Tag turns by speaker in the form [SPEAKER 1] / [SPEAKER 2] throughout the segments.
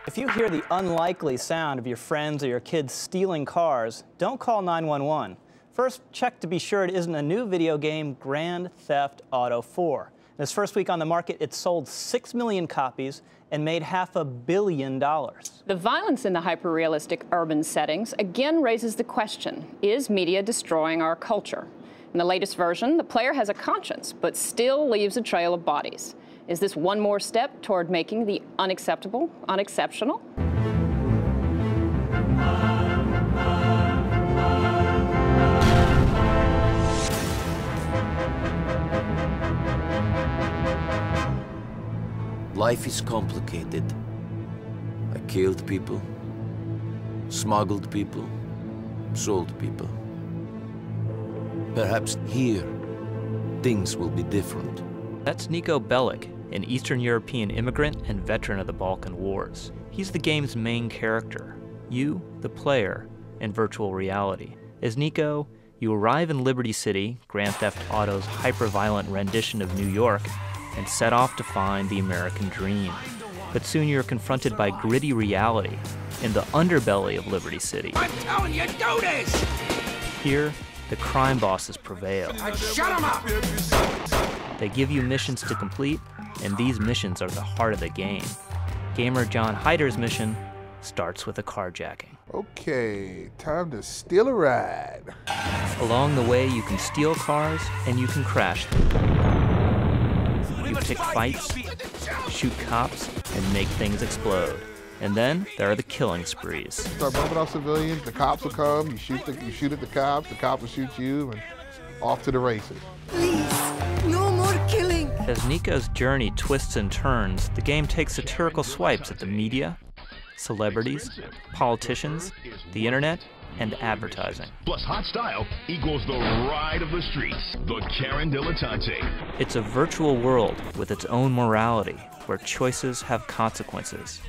[SPEAKER 1] If you hear the unlikely sound of your friends or your kids stealing cars, don't call 911. First, check to be sure it isn't a new video game, Grand Theft Auto 4. In its first week on the market, it sold 6 million copies and made $500 million.
[SPEAKER 2] The violence in the hyper-realistic urban settings again raises the question, is media destroying our culture? In the latest version, the player has a conscience, but still leaves a trail of bodies. Is this one more step toward making the unacceptable unexceptional?
[SPEAKER 3] Life is complicated. I killed people, smuggled people, sold people. Perhaps here, things will be different.
[SPEAKER 4] That's N'Gai Croal, an Eastern European immigrant and veteran of the Balkan Wars. He's the game's main character, you, the player, in virtual reality. As Nico, you arrive in Liberty City, Grand Theft Auto's hyper-violent rendition of New York, and set off to find the American dream. But soon you're confronted by gritty reality in the underbelly of Liberty City.
[SPEAKER 5] I'm telling you, do this!
[SPEAKER 4] Here, the crime bosses prevail.
[SPEAKER 5] Shut them up!
[SPEAKER 4] They give you missions to complete, and these missions are the heart of the game. Gamer John Hyder's mission starts with a carjacking.
[SPEAKER 6] Okay, time to steal a ride.
[SPEAKER 4] Along the way, you can steal cars and you can crash them. You pick fights, shoot cops, and make things explode. And then there are the killing sprees.
[SPEAKER 6] Start bumping off civilians, the cops will come, you shoot at the cops will shoot you, and off to the races.
[SPEAKER 7] Please, no more killing.
[SPEAKER 4] As Nico's journey twists and turns, the game takes satirical swipes at the media, celebrities, politicians, the internet, and advertising.
[SPEAKER 8] Plus hot style equals the ride of the streets. The Karen Dilettante.
[SPEAKER 4] It's a virtual world with its own morality, where choices have consequences.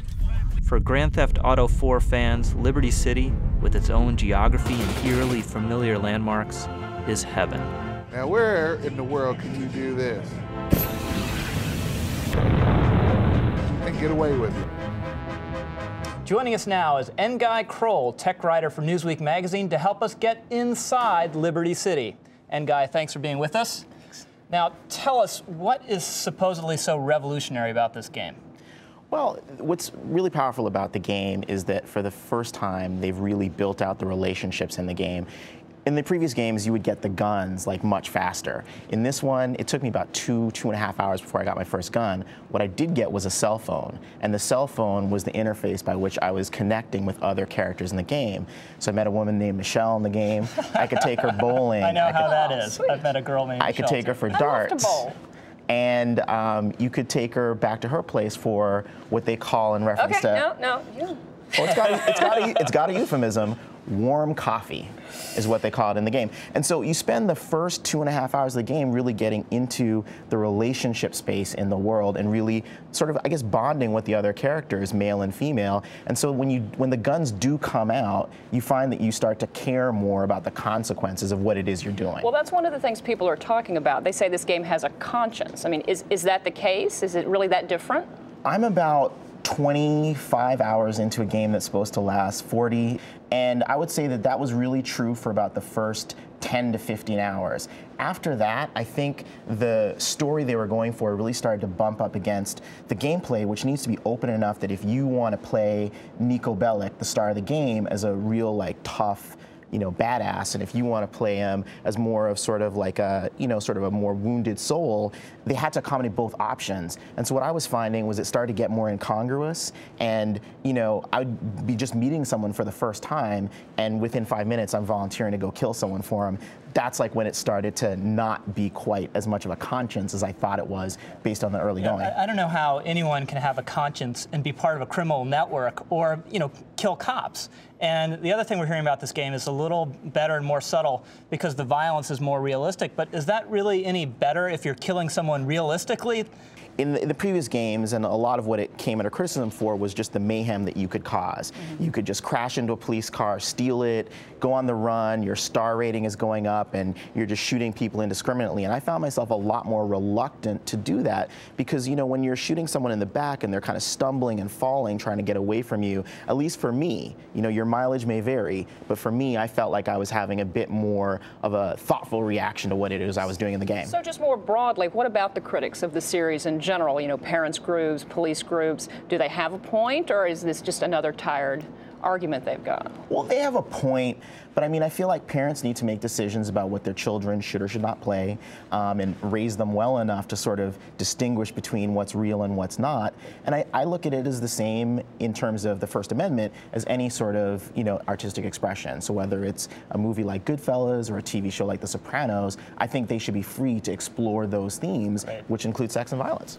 [SPEAKER 4] For Grand Theft Auto 4 fans, Liberty City, with its own geography and eerily familiar landmarks, is heaven.
[SPEAKER 6] Now where in the world can you do this and get away with it?
[SPEAKER 1] Joining us now is N'Gai Croal, tech writer for Newsweek magazine, to help us get inside Liberty City. N'Gai, thanks for being with us. Thanks. Now, tell us, what is supposedly so revolutionary about this game?
[SPEAKER 9] Well, what's really powerful about the game is that for the first time, they've really built out the relationships in the game. In the previous games, you would get the guns like much faster. In this one, it took me about two and a half hours before I got my first gun. What I did get was a cell phone, and the cell phone was the interface by which I was connecting with other characters in the game. So I met a woman named Michelle in the game. I could take her bowling.
[SPEAKER 1] I know how that is. I've met a girl named Michelle.
[SPEAKER 9] I could take her for darts. And you could take her back to her place for what they call in reference to...
[SPEAKER 2] you.
[SPEAKER 9] Well, it's got a euphemism. Warm coffee is what they call it in the game. And so you spend the first 2.5 hours of the game really getting into the relationship space in the world and really sort of, I guess, bonding with the other characters, male and female. And so when the guns do come out, you find that you start to care more about the consequences of what it is you're doing.
[SPEAKER 2] Well, that's one of the things people are talking about. They say this game has a conscience. I mean, is that the case? Is it really that different?
[SPEAKER 9] I'm about 25 hours into a game that's supposed to last 40, and I would say that that was really true for about the first 10 to 15 hours. After that, I think the story they were going for really started to bump up against the gameplay, which needs to be open enough that if you want to play N'Gai Croal, the star of the game, as a real, like, tough, badass, and if you want to play him as more of sort of like a, sort of a more wounded soul, they had to accommodate both options. And so what I was finding was it started to get more incongruous, and, I would be just meeting someone for the first time, and within 5 minutes, I'm volunteering to go kill someone for him. That's like when it started to not be quite as much of a conscience as I thought it was based on the early going.
[SPEAKER 1] I don't know how anyone can have a conscience and be part of a criminal network or, kill cops. And the other thing we're hearing about this game is a little better and more subtle because the violence is more realistic. But is that really any better if you're killing someone realistically?
[SPEAKER 9] in the previous games, and a lot of what it came under criticism for was just the mayhem that you could cause. You could just crash into a police car, steal it, go on the run, your star rating is going up, and you're just shooting people indiscriminately. And I found myself a lot more reluctant to do that because, you know, when you're shooting someone in the back and they're kind of stumbling and falling, trying to get away from you, at least for me, you know, your mileage may vary, but for me, I felt like I was having a bit more of a thoughtful reaction to what it is I was doing in the game.
[SPEAKER 2] So just more broadly, what about the critics of the series in general? You know, parents groups, police groups, do they have a point, or is this just another tired argument they've got?
[SPEAKER 9] Well, they have a point, but I mean, I feel like parents need to make decisions about what their children should or should not play, and raise them well enough to sort of distinguish between what's real and what's not. And I look at it as the same in terms of the First Amendment as any sort of, you know, artistic expression. So whether it's a movie like Goodfellas or a TV show like The Sopranos, I think they should be free to explore those themes, which include sex and violence.